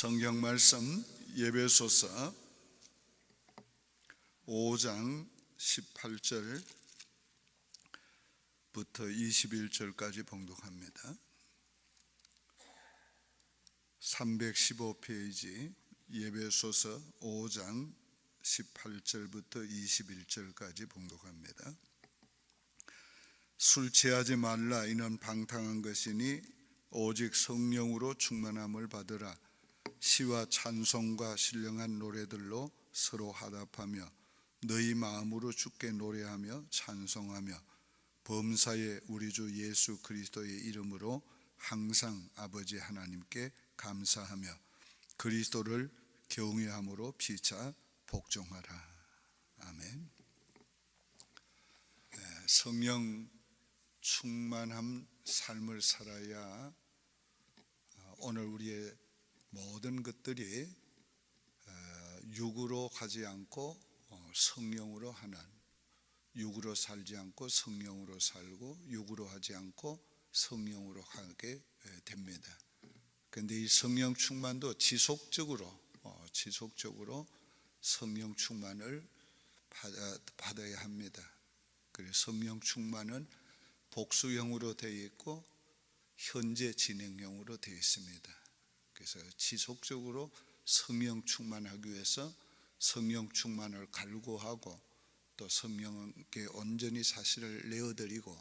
성경 말씀 에베소서 5장 18절부터 21절까지 봉독합니다. 315페이지 에베소서 5장 18절부터 21절까지 봉독합니다. 술 취하지 말라. 이는 방탕한 것이니 오직 성령으로 충만함을 받으라. 시와 찬송과 신령한 노래들로 서로 화답하며 너희 마음으로 주께 노래하며 찬송하며 범사에 우리 주 예수 그리스도의 이름으로 항상 아버지 하나님께 감사하며 그리스도를 경외함으로 피차 복종하라. 아멘. 성령 충만한 삶을 살아야 오늘 우리의 모든 것들이 육으로 가지 않고 성령으로 하는, 육으로 살지 않고 성령으로 살고 육으로 하지 않고 성령으로 하게 됩니다. 그런데 이 성령 충만도 지속적으로 성령 충만을 받아야 합니다. 그래서 성령 충만은 복수형으로 되어 있고 현재 진행형으로 되어 있습니다. 그래서 지속적으로 성령 충만하기 위해서 성령 충만을 갈구하고 또 성령께 온전히 자신을 내어드리고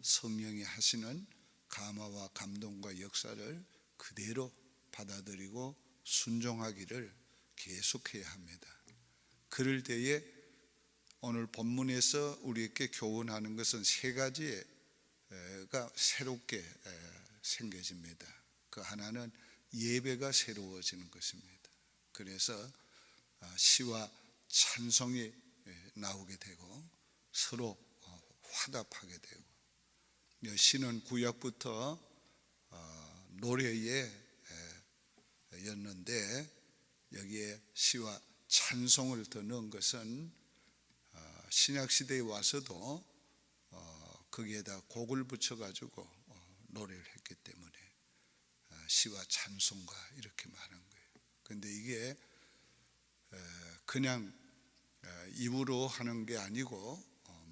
성령이 하시는 감화와 감동과 역사를 그대로 받아들이고 순종하기를 계속해야 합니다. 그럴 때에 오늘 본문에서 우리에게 교훈하는 것은 세 가지가 새롭게 생겨집니다. 그 하나는 예배가 새로워지는 것입니다. 그래서 시와 찬송이 나오게 되고 서로 화답하게 되고, 시는 구약부터 노래였는데 여기에 시와 찬송을 더 넣은 것은 신약시대에 와서도 거기에다 곡을 붙여가지고 노래를 했기 때문에 시와 찬송가 이렇게 말한 거예요. 그런데 이게 그냥 입으로 하는 게 아니고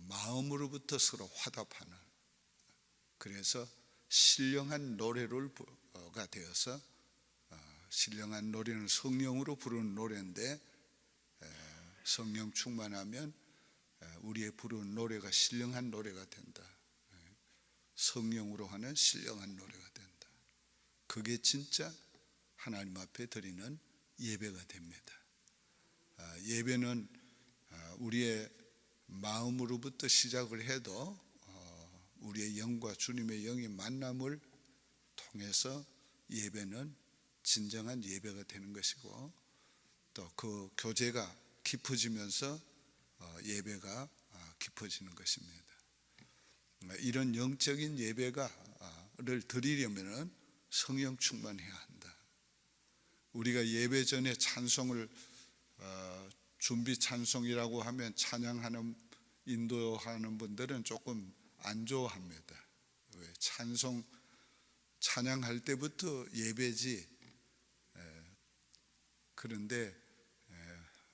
마음으로부터 서로 화답하는, 그래서 신령한 노래가 되어서 신령한 노래는 성령으로 부르는 노래인데 성령 충만하면 우리의 부르는 노래가 신령한 노래가 된다. 성령으로 하는 신령한 노래가 된다. 그게 진짜 하나님 앞에 드리는 예배가 됩니다. 예배는 우리의 마음으로부터 시작을 해도 우리의 영과 주님의 영의 만남을 통해서 예배는 진정한 예배가 되는 것이고, 또 그 교제가 깊어지면서 예배가 깊어지는 것입니다. 이런 영적인 예배를 드리려면 성령 충만해야 한다. 우리가 예배 전에 찬송을 준비 찬송이라고 하면 찬양하는 인도하는 분들은 조금 안 좋아합니다. 왜? 찬양할 때부터 예배지. 그런데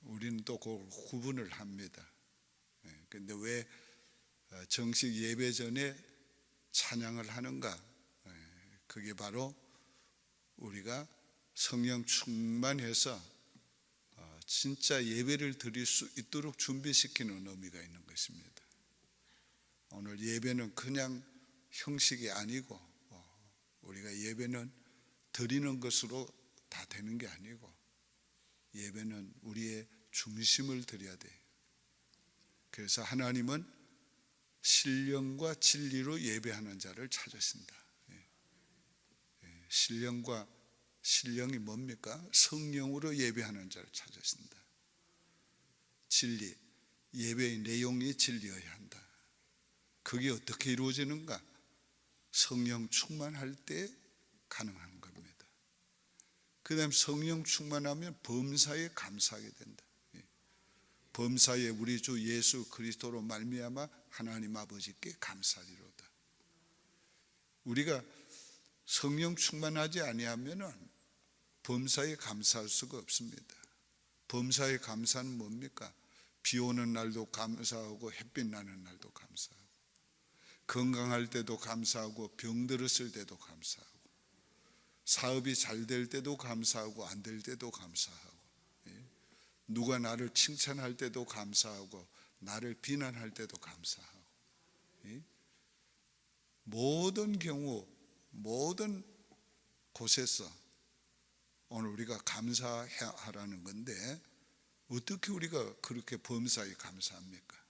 우리는 또 그걸 구분을 합니다. 그런데 왜 정식 예배 전에 찬양을 하는가? 그게 바로 우리가 성령 충만해서 진짜 예배를 드릴 수 있도록 준비시키는 의미가 있는 것입니다. 오늘 예배는 그냥 형식이 아니고 우리가 예배는 드리는 것으로 다 되는 게 아니고 예배는 우리의 중심을 드려야 돼요. 그래서 하나님은 신령과 진리로 예배하는 자를 찾으신다. 신령이 뭡니까? 성령으로 예배하는 자를 찾으신다. 진리, 예배의 내용이 진리여야 한다. 그게 어떻게 이루어지는가? 성령 충만할 때 가능한 겁니다. 그 다음 성령 충만하면 범사에 감사하게 된다. 범사에 우리 주 예수 그리스도로 말미암아 하나님 아버지께 감사리로다. 우리가 성령 충만하지 아니하면은 범사에 감사할 수가 없습니다. 범사에 감사는 뭡니까? 비 오는 날도 감사하고 햇빛 나는 날도 감사하고, 건강할 때도 감사하고 병 들었을 때도 감사하고, 사업이 잘 될 때도 감사하고 안 될 때도 감사하고, 누가 나를 칭찬할 때도 감사하고 나를 비난할 때도 감사하고, 모든 경우 모든 곳에서 오늘 우리가 감사하라는 건데, 어떻게 우리가 그렇게 범사에 감사합니까?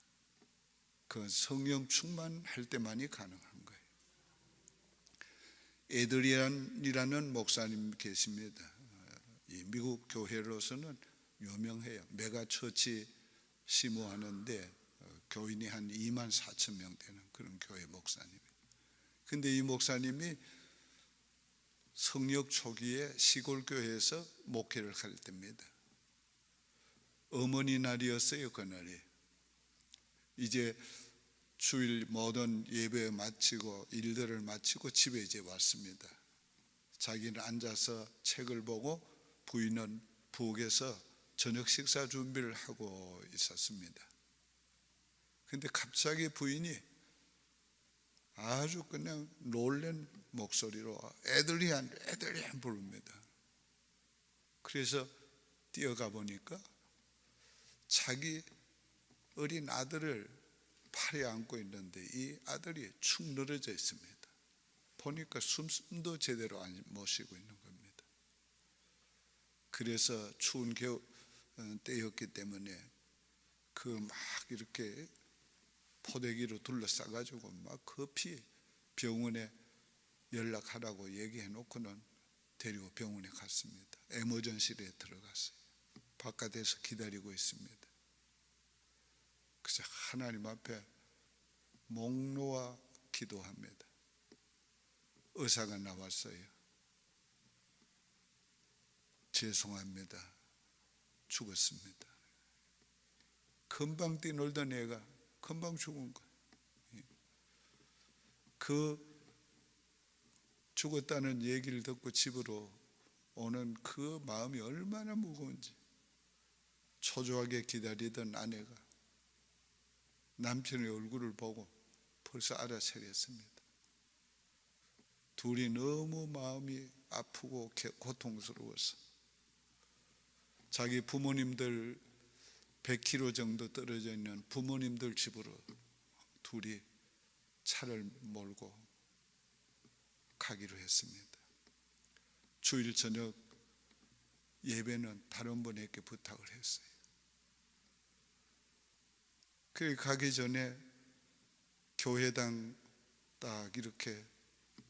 그건 성령 충만할 때만이 가능한 거예요. 에드리안이라는 목사님 계십니다. 미국 교회로서는 유명해요. 메가처치 심호하는데 교인이 한 2만 4천 명 되는 그런 교회 목사님이에요. 근데 이 목사님이 성역 초기에 시골 교회에서 목회를 할 때입니다. 어머니 날이었어요. 그날이 이제 주일 모든 예배 마치고 일들을 마치고 집에 이제 왔습니다. 자기는 앉아서 책을 보고 부인은 부엌에서 저녁 식사 준비를 하고 있었습니다. 근데 갑자기 부인이 아주 그냥 놀란 목소리로 에들리안 부릅니다. 그래서 뛰어가 보니까 자기 어린 아들을 팔에 안고 있는데 이 아들이 축 늘어져 있습니다. 보니까 숨도 제대로 못 쉬고 있는 겁니다. 그래서 추운 겨울 때였기 때문에 그 막 이렇게 포대기로 둘러싸가지고 막 급히 병원에 연락하라고 얘기해 놓고는 데리고 병원에 갔습니다. 에머전실에 들어갔어요. 바깥에서 기다리고 있습니다. 그래서 하나님 앞에 목 놓아 기도합니다. 의사가 나왔어요. 죄송합니다. 죽었습니다. 금방 뛰놀던 애가 금방 죽은 거예요. 그 죽었다는 얘기를 듣고 집으로 오는 그 마음이 얼마나 무거운지, 초조하게 기다리던 아내가 남편의 얼굴을 보고 벌써 알아채렸습니다. 둘이 너무 마음이 아프고 고통스러워서 자기 부모님들 100km 정도 떨어져 있는 부모님들 집으로 둘이 차를 몰고 가기로 했습니다. 주일 저녁 예배는 다른 분에게 부탁을 했어요. 그 가기 전에 교회당 딱 이렇게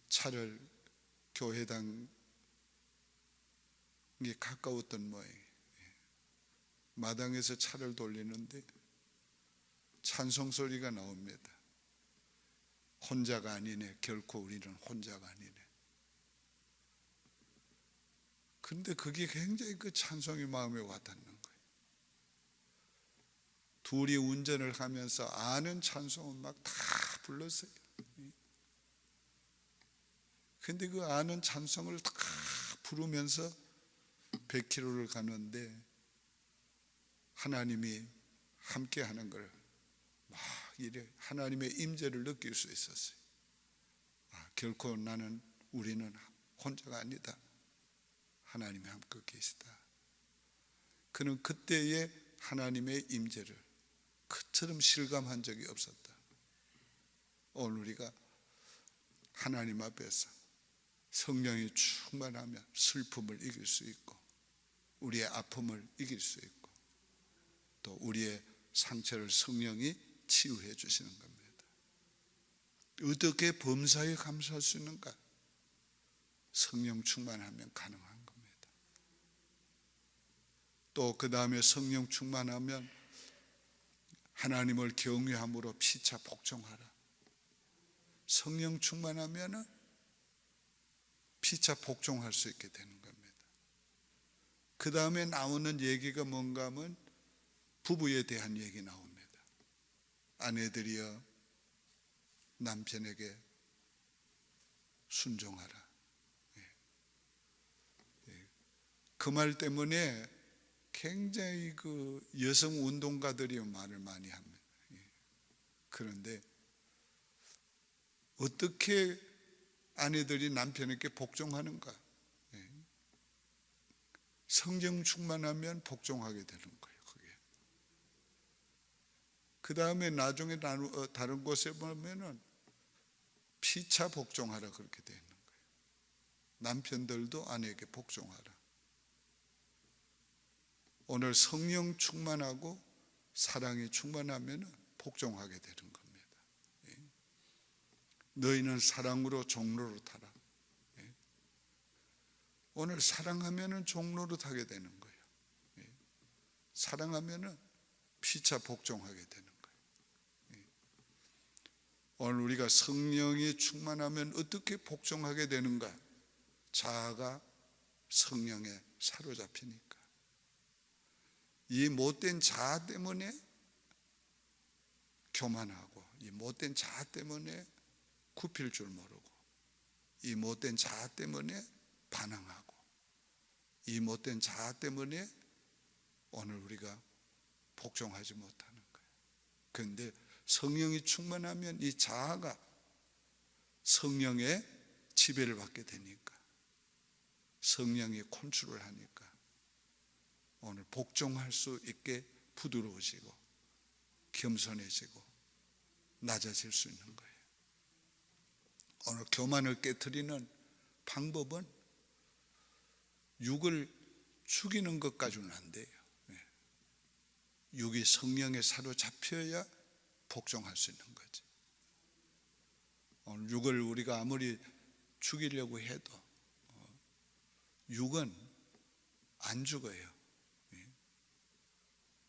차를, 교회당이 가까웠던 모양이에요. 마당에서 차를 돌리는데 찬송 소리가 나옵니다. 혼자가 아니네. 결코 우리는 혼자가 아니네. 근데 그게 굉장히 그 찬송이 마음에 와닿는 거예요. 둘이 운전을 하면서 아는 찬송은 막 다 불렀어요. 근데 그 아는 찬송을 다 부르면서 100km를 가는데 하나님이 함께 하는 걸 막 이래 하나님의 임재를 느낄 수 있었어요. 결코 우리는 혼자가 아니다. 하나님이 함께 계시다. 그는 그때의 하나님의 임재를 그처럼 실감한 적이 없었다. 오늘 우리가 하나님 앞에서 성령이 충만하면 슬픔을 이길 수 있고 우리의 아픔을 이길 수 있고 또 우리의 상처를 성령이 치유해 주시는 겁니다. 어떻게 범사에 감사할 수 있는가? 성령 충만하면 가능한 겁니다. 또 그 다음에 성령 충만하면 하나님을 경외함으로 피차 복종하라. 성령 충만하면 피차 복종할 수 있게 되는 겁니다. 그 다음에 나오는 얘기가 뭔가 하면 부부에 대한 얘기 나옵니다. 아내들이여 남편에게 순종하라. 그 말 때문에 굉장히 그 여성 운동가들이 말을 많이 합니다. 그런데 어떻게 아내들이 남편에게 복종하는가? 성령 충만하면 복종하게 되는 거예요. 그게. 그 다음에 나중에 다른 곳에 보면은 피차 복종하라 그렇게 되어 있는 거예요. 남편들도 아내에게 복종하라. 오늘 성령 충만하고 사랑이 충만하면 복종하게 되는 겁니다. 너희는 사랑으로 종로로 타라. 오늘 사랑하면 종로로 타게 되는 거예요. 사랑하면 피차 복종하게 되는 거예요. 오늘 우리가 성령이 충만하면 어떻게 복종하게 되는가? 자아가 성령에 사로잡히니까. 이 못된 자아 때문에 교만하고, 이 못된 자아 때문에 굽힐 줄 모르고, 이 못된 자아 때문에 반항하고, 이 못된 자아 때문에 오늘 우리가 복종하지 못하는 거예요. 그런데 성령이 충만하면 이 자아가 성령의 지배를 받게 되니까, 성령이 컨트롤을 하니까 오늘 복종할 수 있게 부드러워지고 겸손해지고 낮아질 수 있는 거예요. 오늘 교만을 깨트리는 방법은 육을 죽이는 것까지는 안 돼요. 육이 성령에 사로잡혀야 복종할 수 있는 거지. 오늘 육을 우리가 아무리 죽이려고 해도 육은 안 죽어요.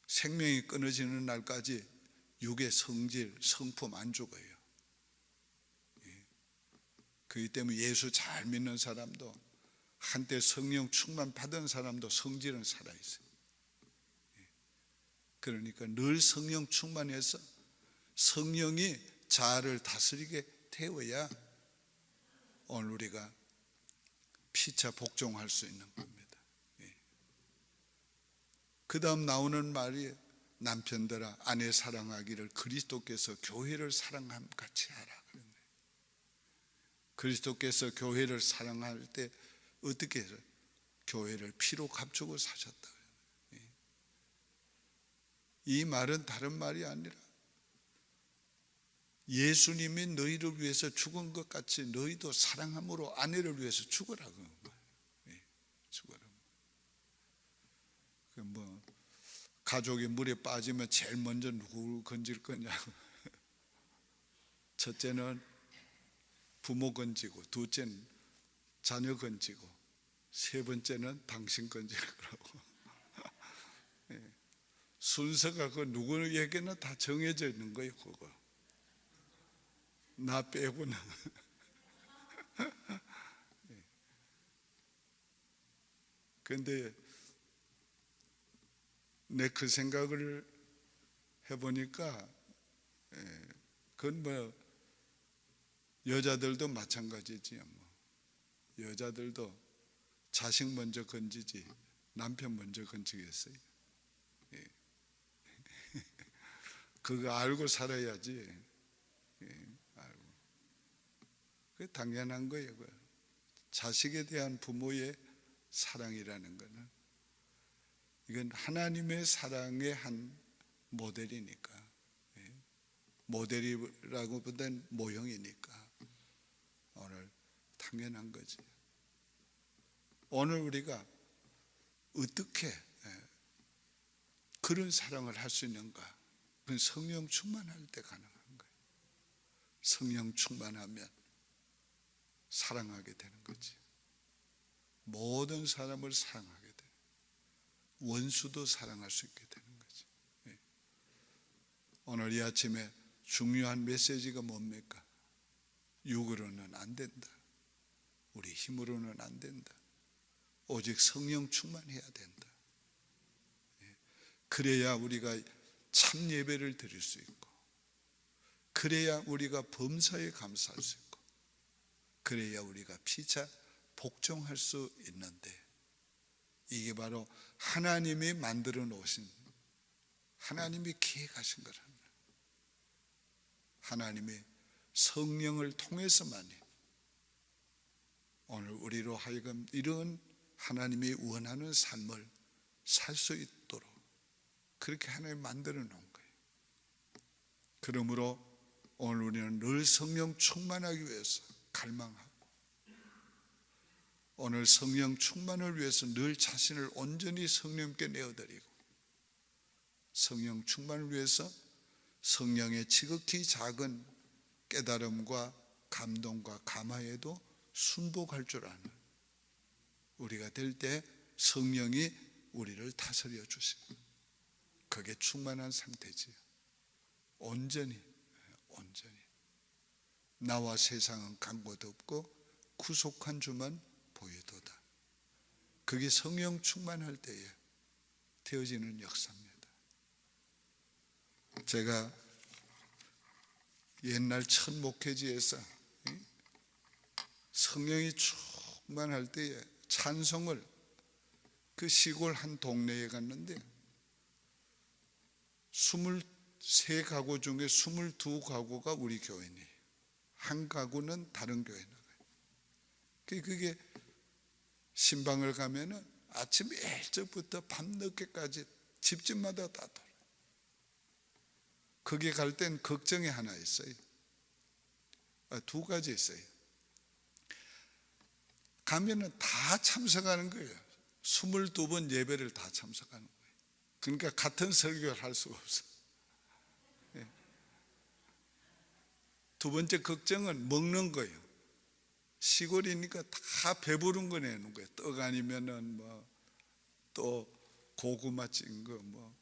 생명이 끊어지는 날까지 육의 성질, 성품 안 죽어요. 그렇기 때문에 예수 잘 믿는 사람도, 한때 성령 충만 받은 사람도 성질은 살아있어요. 그러니까 늘 성령 충만해서 성령이 자아를 다스리게 되어야 오늘 우리가 피차 복종할 수 있는 겁니다. 그 다음 나오는 말이 남편들아 아내 사랑하기를 그리스도께서 교회를 사랑함 같이 하라. 그리스도께서 교회를 사랑할 때 어떻게 해서 교회를 피로 값주고 사셨다. 이 말은 다른 말이 아니라 예수님이 너희를 위해서 죽은 것 같이 너희도 사랑함으로 아내를 위해서 죽으라 그런 거예요. 죽으라. 뭐 가족이 물에 빠지면 제일 먼저 누구 건질 거냐고. 첫째는 부모 건지고, 둘째는 자녀 건지고, 세 번째는 당신 건질 거라고. 순서가 그 누구에게는 다 정해져 있는 거예요. 그거 나 빼고는. 그런데 내 그 생각을 해보니까 그건 뭐 여자들도 마찬가지지요. 뭐 여자들도 자식 먼저 건지지 남편 먼저 건지겠어요? 그거 알고 살아야지. 알고. 그게 당연한 거예요. 자식에 대한 부모의 사랑이라는 것은 이건 하나님의 사랑의 한 모델이니까, 모델이라고보다는 모형이니까 오늘 당연한 거지. 오늘 우리가 어떻게 그런 사랑을 할 수 있는가? 그건 성령 충만할 때 가능한 거예요. 성령 충만하면 사랑하게 되는 거지. 모든 사람을 사랑하게 돼. 원수도 사랑할 수 있게 되는 거지. 오늘 이 아침에 중요한 메시지가 뭡니까? 육으로는 안 된다. 우리 힘으로는 안 된다. 오직 성령 충만해야 된다. 그래야 우리가 참 예배를 드릴 수 있고, 그래야 우리가 범사에 감사할 수 있고, 그래야 우리가 피차 복종할 수 있는데, 이게 바로 하나님이 만들어 놓으신, 하나님이 계획하신 거라는 거예요. 하나님의 성령을 통해서만이 오늘 우리로 하여금 이런 하나님이 원하는 삶을 살 수 있도록 그렇게 하나님이 만들어 놓은 거예요. 그러므로 오늘 우리는 늘 성령 충만하기 위해서 갈망하고, 오늘 성령 충만을 위해서 늘 자신을 온전히 성령께 내어드리고, 성령 충만을 위해서 성령의 지극히 작은 깨달음과 감동과 감화에도 순복할 줄 아는 우리가 될 때 성령이 우리를 다스려 주시고, 그게 충만한 상태지요. 온전히 나와 세상은 간 곳 없고 구속한 주만 보이도다. 그게 성령 충만할 때에 되어지는 역사입니다. 제가 옛날 첫 목회지에서 성령이 충만할 때에 찬송을, 그 시골 한 동네에 갔는데 23가구 중에 22가구가 우리 교회니, 한 가구는 다른 교회 나가요. 그게 신방을 가면은 아침 일찍부터 밤늦게까지 집집마다 다 돌아요. 거기 갈 땐 걱정이 하나 있어요. 두 가지 있어요. 가면은 다 참석하는 거예요. 22번 예배를 다 참석하는 거예요. 그러니까 같은 설교를 할 수가 없어. 두 번째 걱정은 먹는 거예요. 시골이니까 다 배부른 거 내는 거예요. 떡 아니면은 또 고구마 찐 거,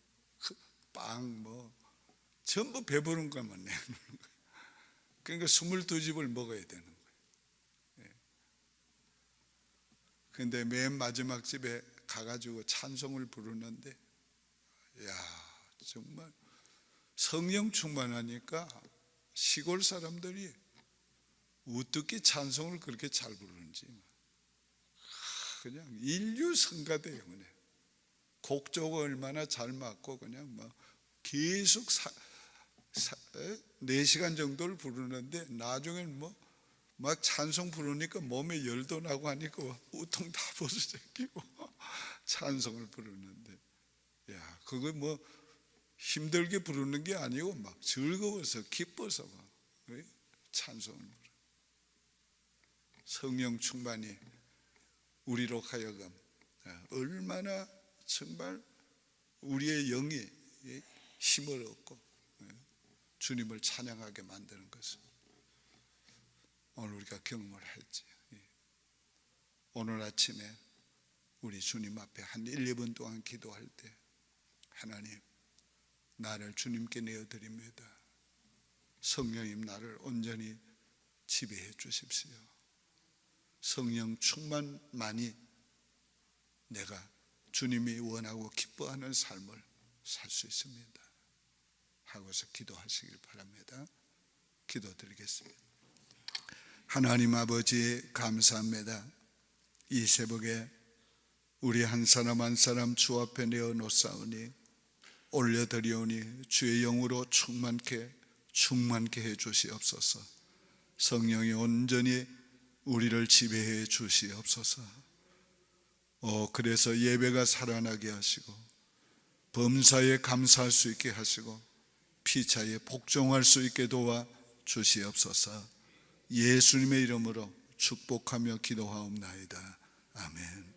빵, 전부 배부른 것만 내는 거예요. 그러니까 22집을 먹어야 되는 거예요. 그런데 맨 마지막 집에 가가지고 찬송을 부르는데, 정말 성령 충만하니까 시골 사람들이 어떻게 찬송을 그렇게 잘 부르는지 그냥 인류 성가대요. 그냥 곡조가 얼마나 잘 맞고 그냥 계속 4시간 정도를 부르는데, 나중엔 막 찬송 부르니까 몸에 열도 나고 하니까 우통 다 벗어지고 찬송을 부르는데, 그거 힘들게 부르는 게 아니고 막 즐거워서 기뻐서 찬송을 부르는, 성령 충만이 우리로 하여금 얼마나 정말 우리의 영이 힘을 얻고 주님을 찬양하게 만드는 것을 오늘 우리가 경험을 할지, 오늘 아침에 우리 주님 앞에 한 1, 2분 동안 기도할 때, 하나님, 나를 주님께 내어드립니다. 성령님, 나를 온전히 지배해 주십시오. 성령 충만만이 내가 주님이 원하고 기뻐하는 삶을 살 수 있습니다 하고서 기도하시길 바랍니다. 기도드리겠습니다. 하나님 아버지, 감사합니다. 이 새벽에 우리 한 사람 한 사람 주 앞에 내어놓사오니, 올려드리오니 주의 영으로 충만케 해 주시옵소서. 성령이 온전히 우리를 지배해 주시옵소서. 그래서 예배가 살아나게 하시고, 범사에 감사할 수 있게 하시고, 피차에 복종할 수 있게 도와 주시옵소서. 예수님의 이름으로 축복하며 기도하옵나이다. 아멘.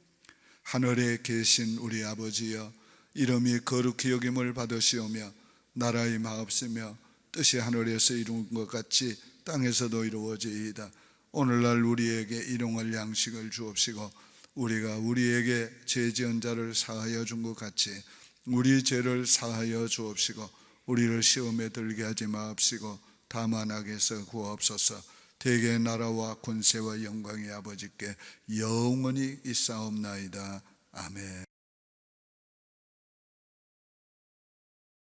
하늘에 계신 우리 아버지여, 이름이 거룩히 여김을 받으시오며 나라의 마옵시며 뜻이 하늘에서 이룬 것 같이 땅에서도 이루어지이다. 오늘날 우리에게 일용할 양식을 주옵시고, 우리가 우리에게 죄 지은 자를 사하여 준 것 같이 우리 죄를 사하여 주옵시고, 우리를 시험에 들게 하지 마옵시고 다만 악에서 구하옵소서. 대개 나라와 권세와 영광의 아버지께 영원히 있사옵나이다. 아멘.